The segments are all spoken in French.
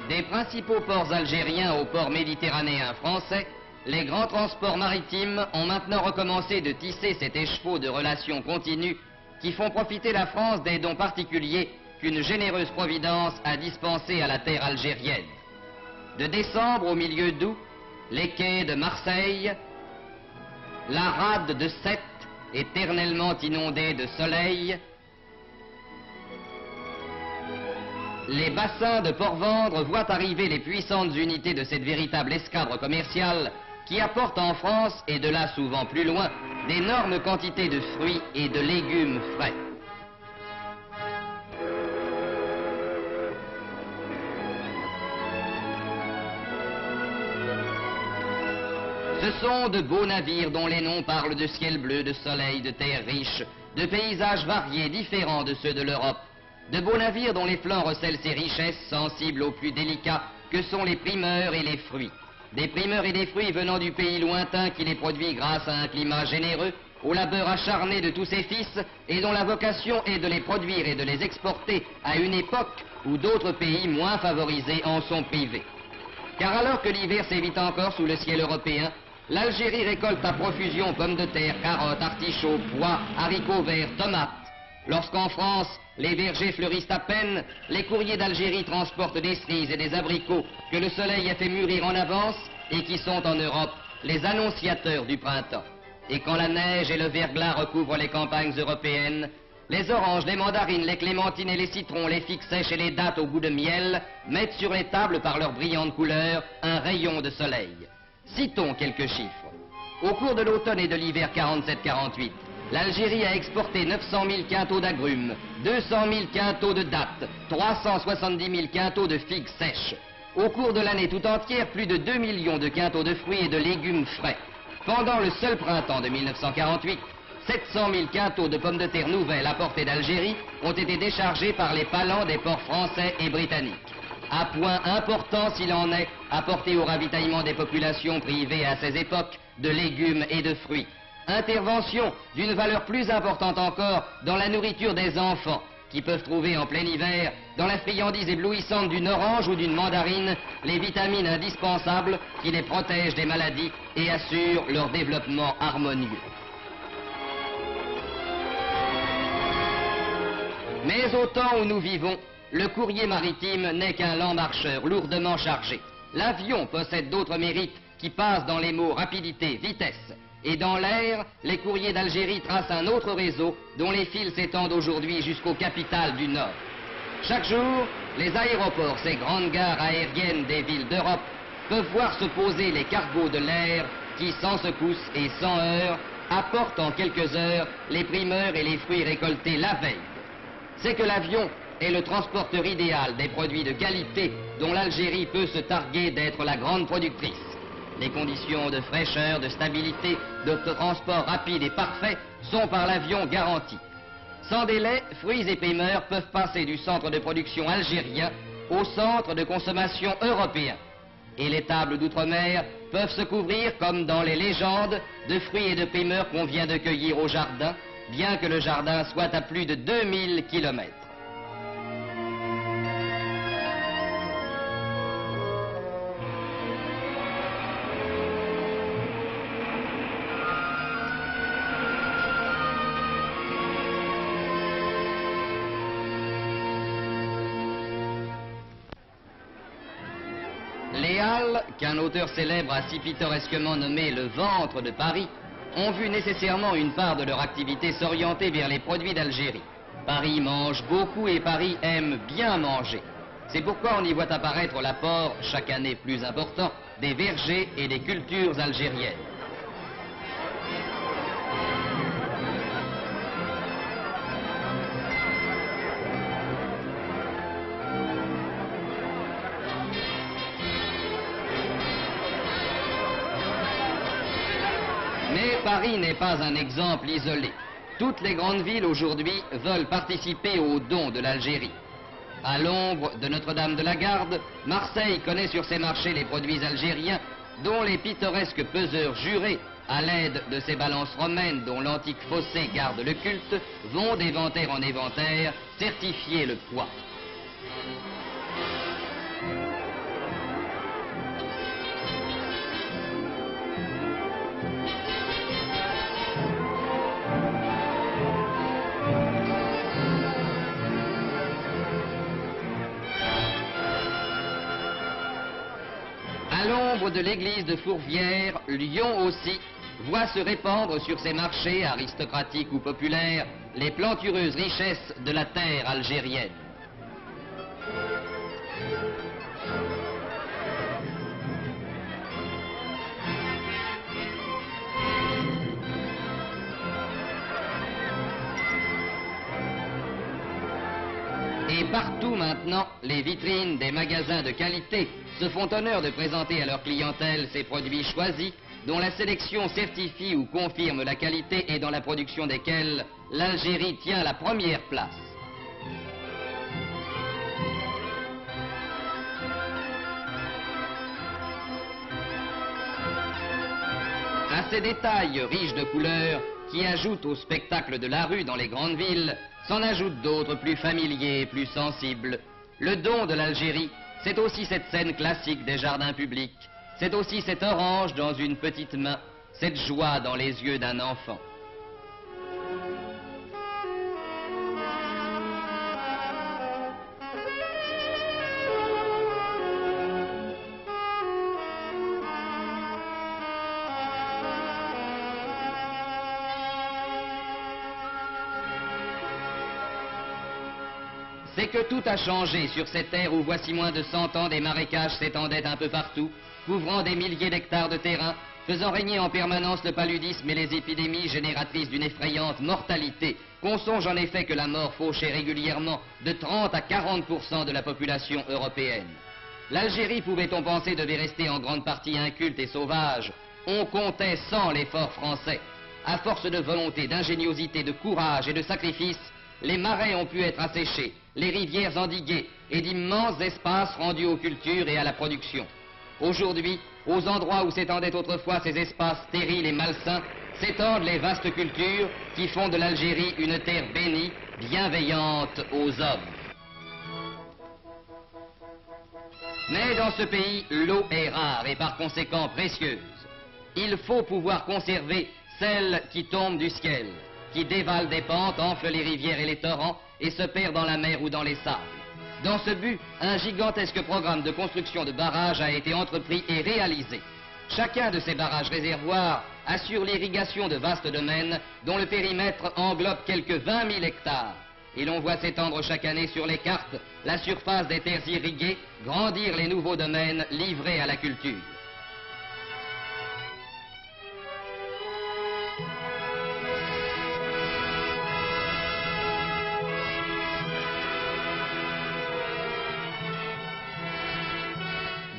Des principaux ports algériens aux ports méditerranéens français, les grands transports maritimes ont maintenant recommencé de tisser cet écheveau de relations continues qui font profiter la France des dons particuliers qu'une généreuse providence a dispensés à la terre algérienne. De décembre au milieu d'août, les quais de Marseille, la rade de Sète, éternellement inondée de soleil, les bassins de Port-Vendre voient arriver les puissantes unités de cette véritable escadre commerciale qui apporte en France, et de là souvent plus loin, d'énormes quantités de fruits et de légumes frais. Ce sont de beaux navires dont les noms parlent de ciel bleu, de soleil, de terre riche, de paysages variés, différents de ceux de l'Europe. De beaux navires dont les flancs recèlent ces richesses sensibles aux plus délicats que sont les primeurs et les fruits. Des primeurs et des fruits venant du pays lointain qui les produit grâce à un climat généreux, au labeur acharné de tous ses fils et dont la vocation est de les produire et de les exporter à une époque où d'autres pays moins favorisés en sont privés. Car alors que l'hiver sévit encore sous le ciel européen, l'Algérie récolte à profusion pommes de terre, carottes, artichauts, pois, haricots verts, tomates. Lorsqu'en France, les vergers fleurissent à peine, les courriers d'Algérie transportent des cerises et des abricots que le soleil a fait mûrir en avance et qui sont en Europe les annonciateurs du printemps. Et quand la neige et le verglas recouvrent les campagnes européennes, les oranges, les mandarines, les clémentines et les citrons, les figues sèches et les dattes au goût de miel mettent sur les tables par leurs brillantes couleurs un rayon de soleil. Citons quelques chiffres. Au cours de l'automne et de l'hiver 47-48, l'Algérie a exporté 900 000 quintaux d'agrumes, 200 000 quintaux de dattes, 370 000 quintaux de figues sèches. Au cours de l'année tout entière, plus de 2 millions de quintaux de fruits et de légumes frais. Pendant le seul printemps de 1948, 700 000 quintaux de pommes de terre nouvelles apportées d'Algérie ont été déchargés par les palans des ports français et britanniques. À point important s'il en est, apporté au ravitaillement des populations privées à ces époques de légumes et de fruits. Intervention d'une valeur plus importante encore dans la nourriture des enfants, qui peuvent trouver en plein hiver, dans la friandise éblouissante d'une orange ou d'une mandarine, les vitamines indispensables qui les protègent des maladies et assurent leur développement harmonieux. Mais au temps où nous vivons, le courrier maritime n'est qu'un lent marcheur lourdement chargé. L'avion possède d'autres mérites qui passent dans les mots rapidité, vitesse. Et dans l'air, les courriers d'Algérie tracent un autre réseau dont les fils s'étendent aujourd'hui jusqu'aux capitales du Nord. Chaque jour, les aéroports, ces grandes gares aériennes des villes d'Europe, peuvent voir se poser les cargos de l'air qui, sans secousse et sans heurts, apportent en quelques heures les primeurs et les fruits récoltés la veille. C'est que l'avion est le transporteur idéal des produits de qualité dont l'Algérie peut se targuer d'être la grande productrice. Les conditions de fraîcheur, de stabilité, de transport rapide et parfait sont par l'avion garanties. Sans délai, fruits et primeurs peuvent passer du centre de production algérien au centre de consommation européen. Et les tables d'outre-mer peuvent se couvrir, comme dans les légendes, de fruits et de primeurs qu'on vient de cueillir au jardin, bien que le jardin soit à plus de 2000 kilomètres. Les Halles, qu'un auteur célèbre a si pittoresquement nommé le ventre de Paris, ont vu nécessairement une part de leur activité s'orienter vers les produits d'Algérie. Paris mange beaucoup et Paris aime bien manger. C'est pourquoi on y voit apparaître l'apport, chaque année plus important, des vergers et des cultures algériennes. Mais Paris n'est pas un exemple isolé. Toutes les grandes villes aujourd'hui veulent participer aux dons de l'Algérie. À l'ombre de Notre-Dame de la Garde, Marseille connaît sur ses marchés les produits algériens dont les pittoresques peseurs jurés, à l'aide de ces balances romaines dont l'antique fossé garde le culte, vont d'éventaire en éventaire certifier le poids. l'ombre de l'église de Fourvière, Lyon aussi voit se répandre sur ses marchés aristocratiques ou populaires les plantureuses richesses de la terre algérienne. Et partout maintenant, les vitrines des magasins de qualité se font honneur de présenter à leur clientèle ces produits choisis, dont la sélection certifie ou confirme la qualité et dans la production desquels l'Algérie tient la première place. À ces détails riches de couleurs qui ajoutent au spectacle de la rue dans les grandes villes, s'en ajoutent d'autres plus familiers et plus sensibles. Le don de l'Algérie, c'est aussi cette scène classique des jardins publics. C'est aussi cette orange dans une petite main, cette joie dans les yeux d'un enfant. C'est que tout a changé sur cette terre où voici moins de 100 ans des marécages s'étendaient un peu partout, couvrant des milliers d'hectares de terrain, faisant régner en permanence le paludisme et les épidémies génératrices d'une effrayante mortalité, qu'on songe en effet que la mort fauchait régulièrement de 30 à 40% de la population européenne. L'Algérie, pouvait-on penser, devait rester en grande partie inculte et sauvage. On comptait sans l'effort français. À force de volonté, d'ingéniosité, de courage et de sacrifice, les marais ont pu être asséchés, les rivières endiguées et d'immenses espaces rendus aux cultures et à la production. Aujourd'hui, aux endroits où s'étendaient autrefois ces espaces stériles et malsains, s'étendent les vastes cultures qui font de l'Algérie une terre bénie, bienveillante aux hommes. Mais dans ce pays, l'eau est rare et par conséquent précieuse. Il faut pouvoir conserver celle qui tombe du ciel, qui dévale des pentes, enfle les rivières et les torrents et se perd dans la mer ou dans les sables. Dans ce but, un gigantesque programme de construction de barrages a été entrepris et réalisé. Chacun de ces barrages-réservoirs assure l'irrigation de vastes domaines dont le périmètre englobe quelques 20 000 hectares. Et l'on voit s'étendre chaque année sur les cartes la surface des terres irriguées, grandir les nouveaux domaines livrés à la culture.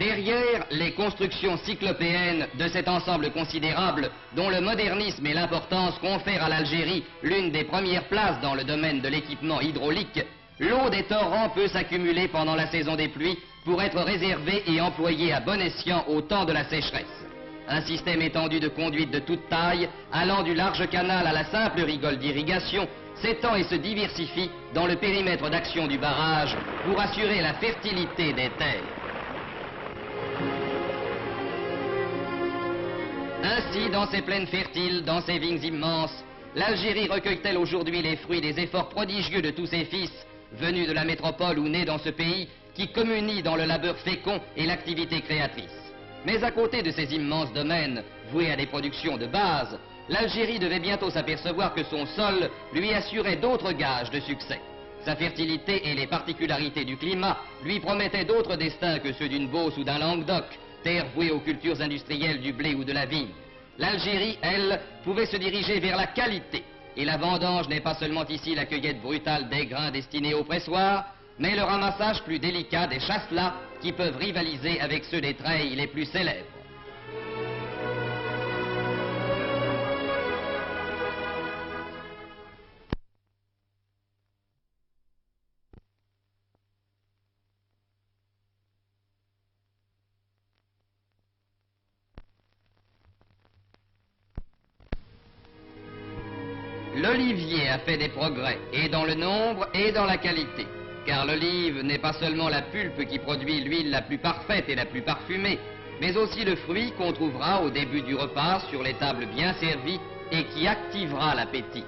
Derrière les constructions cyclopéennes de cet ensemble considérable, dont le modernisme et l'importance confèrent à l'Algérie l'une des premières places dans le domaine de l'équipement hydraulique, l'eau des torrents peut s'accumuler pendant la saison des pluies pour être réservée et employée à bon escient au temps de la sécheresse. Un système étendu de conduites de toute taille, allant du large canal à la simple rigole d'irrigation, s'étend et se diversifie dans le périmètre d'action du barrage pour assurer la fertilité des terres. Ainsi, dans ces plaines fertiles, dans ces vignes immenses, l'Algérie recueille-t-elle aujourd'hui les fruits des efforts prodigieux de tous ses fils, venus de la métropole ou nés dans ce pays, qui communient dans le labeur fécond et l'activité créatrice. Mais à côté de ces immenses domaines, voués à des productions de base, l'Algérie devait bientôt s'apercevoir que son sol lui assurait d'autres gages de succès. Sa fertilité et les particularités du climat lui promettaient d'autres destins que ceux d'une Beauce ou d'un Languedoc, terre vouée aux cultures industrielles du blé ou de la vigne. L'Algérie, elle, pouvait se diriger vers la qualité. Et la vendange n'est pas seulement ici la cueillette brutale des grains destinés au pressoir, mais le ramassage plus délicat des chasselas qui peuvent rivaliser avec ceux des treilles les plus célèbres. L'olivier a fait des progrès, et dans le nombre et dans la qualité. Car l'olive n'est pas seulement la pulpe qui produit l'huile la plus parfaite et la plus parfumée, mais aussi le fruit qu'on trouvera au début du repas sur les tables bien servies et qui activera l'appétit.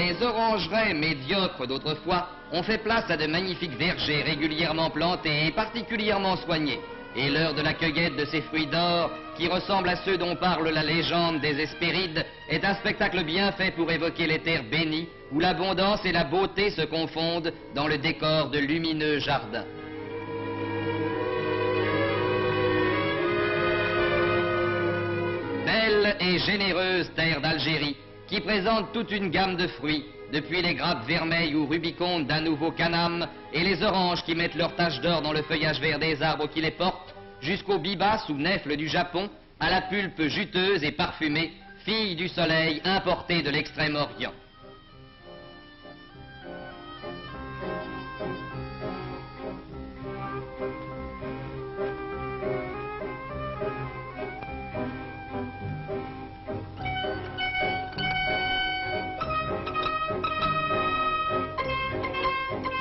les orangeraies médiocres d'autrefois ont fait place à de magnifiques vergers régulièrement plantés et particulièrement soignés. Et l'heure de la cueillette de ces fruits d'or, qui ressemblent à ceux dont parle la légende des Hespérides, est un spectacle bien fait pour évoquer les terres bénies, où l'abondance et la beauté se confondent dans le décor de lumineux jardins. Belle et généreuse terre d'Algérie, qui présente toute une gamme de fruits, depuis les grappes vermeilles ou rubicondes d'un nouveau canam et les oranges qui mettent leurs taches d'or dans le feuillage vert des arbres qui les portent, jusqu'aux bibas ou nèfles du Japon, à la pulpe juteuse et parfumée, fille du soleil importée de l'Extrême-Orient.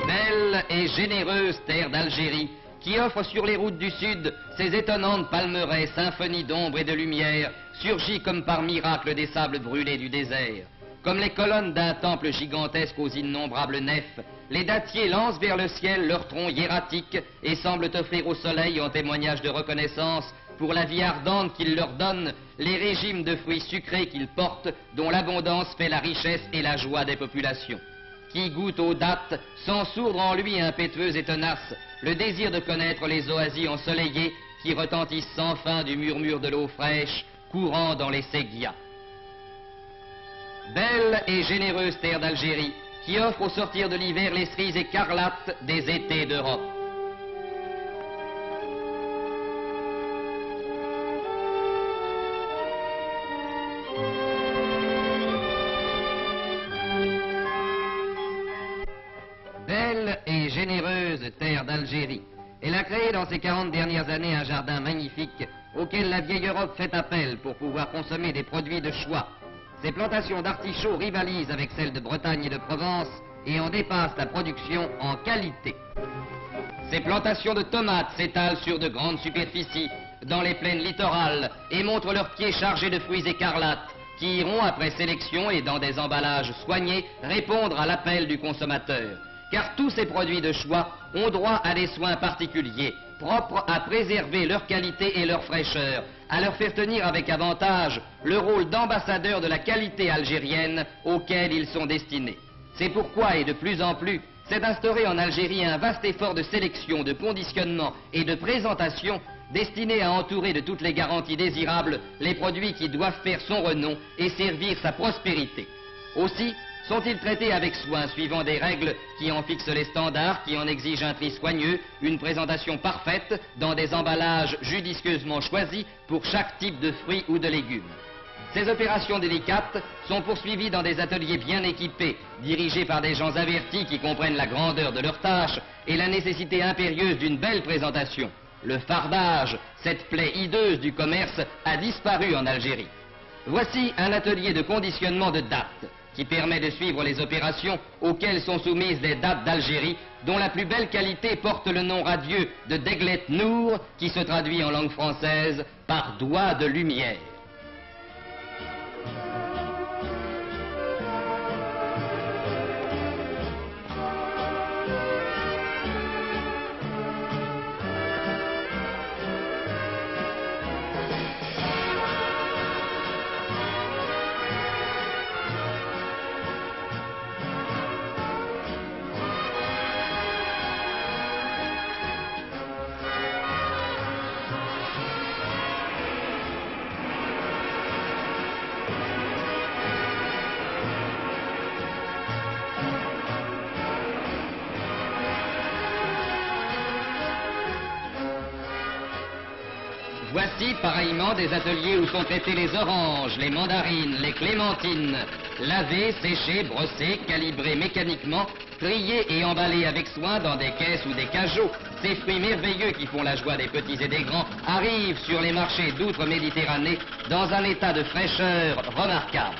Belle et généreuse terre d'Algérie, qui offre sur les routes du sud ces étonnantes palmeraies, symphonies d'ombre et de lumière, surgies comme par miracle des sables brûlés du désert. Comme les colonnes d'un temple gigantesque aux innombrables nefs, les dattiers lancent vers le ciel leurs troncs hiératiques et semblent offrir au soleil, en témoignage de reconnaissance, pour la vie ardente qu'il leur donne, les régimes de fruits sucrés qu'ils portent, dont l'abondance fait la richesse et la joie des populations. Qui goûte aux dattes, sans sourdre en lui impétueux et tenace, le désir de connaître les oasis ensoleillées qui retentissent sans fin du murmure de l'eau fraîche courant dans les séguias. Belle et généreuse terre d'Algérie, qui offre au sortir de l'hiver les cerises écarlates des étés d'Europe. Belle et généreuse terre d'Algérie. Elle a créé dans ces 40 dernières années un jardin magnifique auquel la vieille Europe fait appel pour pouvoir consommer des produits de choix. Ces plantations d'artichauts rivalisent avec celles de Bretagne et de Provence et en dépassent la production en qualité. Ces plantations de tomates s'étalent sur de grandes superficies dans les plaines littorales et montrent leurs pieds chargés de fruits écarlates qui iront, après sélection et dans des emballages soignés, répondre à l'appel du consommateur. Car tous ces produits de choix ont droit à des soins particuliers, propres à préserver leur qualité et leur fraîcheur, à leur faire tenir avec avantage le rôle d'ambassadeur de la qualité algérienne auquel ils sont destinés. C'est pourquoi, et de plus en plus, s'est instauré en Algérie un vaste effort de sélection, de conditionnement et de présentation destiné à entourer de toutes les garanties désirables les produits qui doivent faire son renom et servir sa prospérité. Aussi, sont-ils traités avec soin, suivant des règles qui en fixent les standards, qui en exigent un tri soigneux, une présentation parfaite, dans des emballages judicieusement choisis pour chaque type de fruits ou de légumes. Ces opérations délicates sont poursuivies dans des ateliers bien équipés, dirigés par des gens avertis qui comprennent la grandeur de leur tâche et la nécessité impérieuse d'une belle présentation. Le fardage, cette plaie hideuse du commerce, a disparu en Algérie. Voici un atelier de conditionnement de dattes, qui permet de suivre les opérations auxquelles sont soumises des dattes d'Algérie, dont la plus belle qualité porte le nom radieux de Deglet Nour, qui se traduit en langue française par doigt de lumière. Voici pareillement des ateliers où sont traités les oranges, les mandarines, les clémentines, lavées, séchées, brossées, calibrées mécaniquement, triées et emballées avec soin dans des caisses ou des cajots. Ces fruits merveilleux qui font la joie des petits et des grands arrivent sur les marchés d'outre-Méditerranée dans un état de fraîcheur remarquable.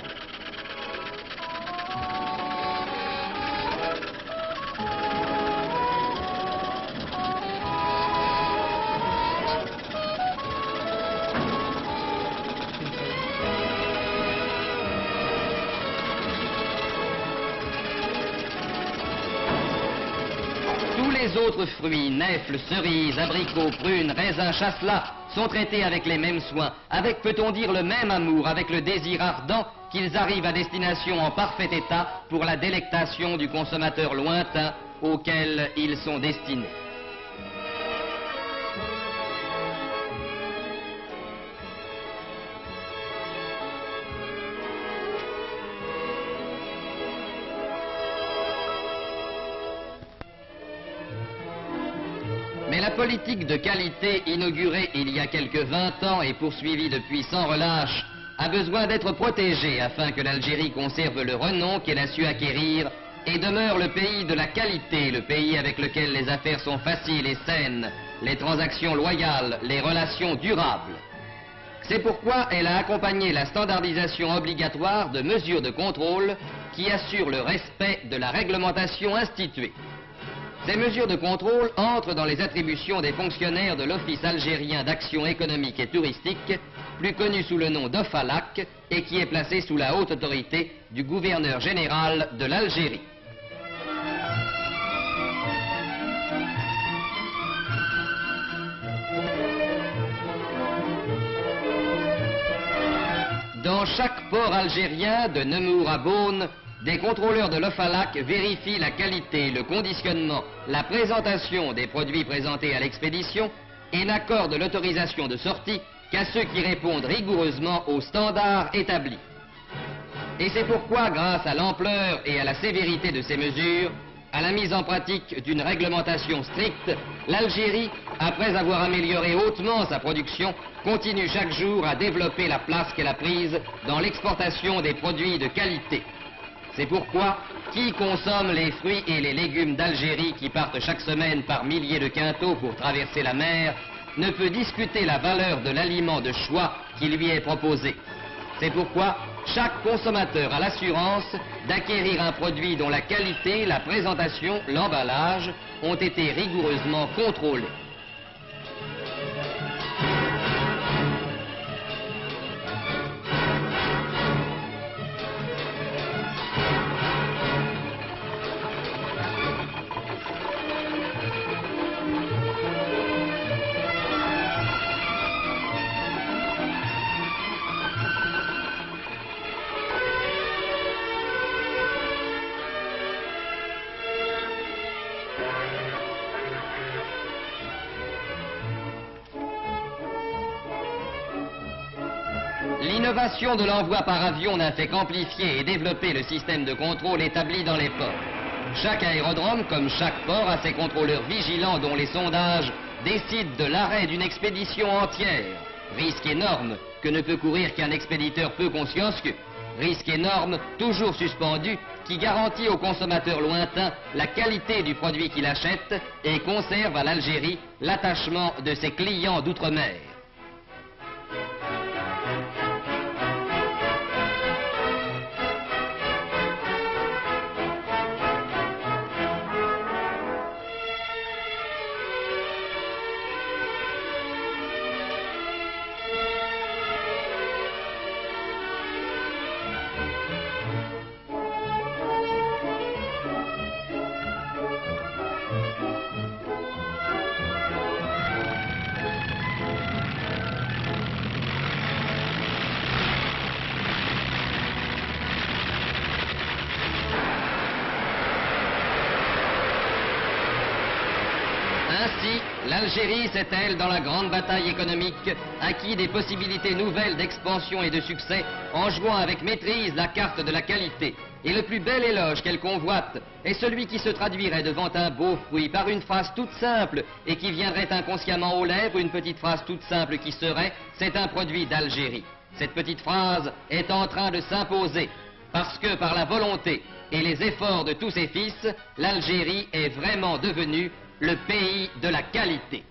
les autres fruits, nèfles, cerises, abricots, prunes, raisins, chasselas, sont traités avec les mêmes soins, avec, peut-on dire, le même amour, avec le désir ardent qu'ils arrivent à destination en parfait état pour la délectation du consommateur lointain auquel ils sont destinés. Mais la politique de qualité inaugurée il y a quelques 20 ans et poursuivie depuis sans relâche a besoin d'être protégée afin que l'Algérie conserve le renom qu'elle a su acquérir et demeure le pays de la qualité, le pays avec lequel les affaires sont faciles et saines, les transactions loyales, les relations durables. C'est pourquoi elle a accompagné la standardisation obligatoire de mesures de contrôle qui assurent le respect de la réglementation instituée. Ces mesures de contrôle entrent dans les attributions des fonctionnaires de l'Office algérien d'action économique et touristique, plus connu sous le nom d'OFALAC, et qui est placé sous la haute autorité du gouverneur général de l'Algérie. Dans chaque port algérien, de Nemours à Beaune, des contrôleurs de l'OFALAC vérifient la qualité, le conditionnement, la présentation des produits présentés à l'expédition et n'accordent l'autorisation de sortie qu'à ceux qui répondent rigoureusement aux standards établis. Et c'est pourquoi, grâce à l'ampleur et à la sévérité de ces mesures, à la mise en pratique d'une réglementation stricte, l'Algérie, après avoir amélioré hautement sa production, continue chaque jour à développer la place qu'elle a prise dans l'exportation des produits de qualité. C'est pourquoi, qui consomme les fruits et les légumes d'Algérie qui partent chaque semaine par milliers de quintaux pour traverser la mer, ne peut discuter la valeur de l'aliment de choix qui lui est proposé. C'est pourquoi chaque consommateur a l'assurance d'acquérir un produit dont la qualité, la présentation, l'emballage ont été rigoureusement contrôlés. L'innovation de l'envoi par avion n'a fait qu'amplifier et développer le système de contrôle établi dans les ports. Chaque aérodrome, comme chaque port, a ses contrôleurs vigilants dont les sondages décident de l'arrêt d'une expédition entière. Risque énorme que ne peut courir qu'un expéditeur peu consciencieux. Risque énorme, toujours suspendu, qui garantit au consommateur lointain la qualité du produit qu'il achète et conserve à l'Algérie l'attachement de ses clients d'outre-mer. Ainsi, l'Algérie s'est-elle, dans la grande bataille économique, acquis des possibilités nouvelles d'expansion et de succès en jouant avec maîtrise la carte de la qualité. Et le plus bel éloge qu'elle convoite est celui qui se traduirait devant un beau fruit par une phrase toute simple et qui viendrait inconsciemment aux lèvres, une petite phrase toute simple qui serait « c'est un produit d'Algérie ». Cette petite phrase est en train de s'imposer parce que par la volonté et les efforts de tous ses fils, l'Algérie est vraiment devenue le pays de la qualité.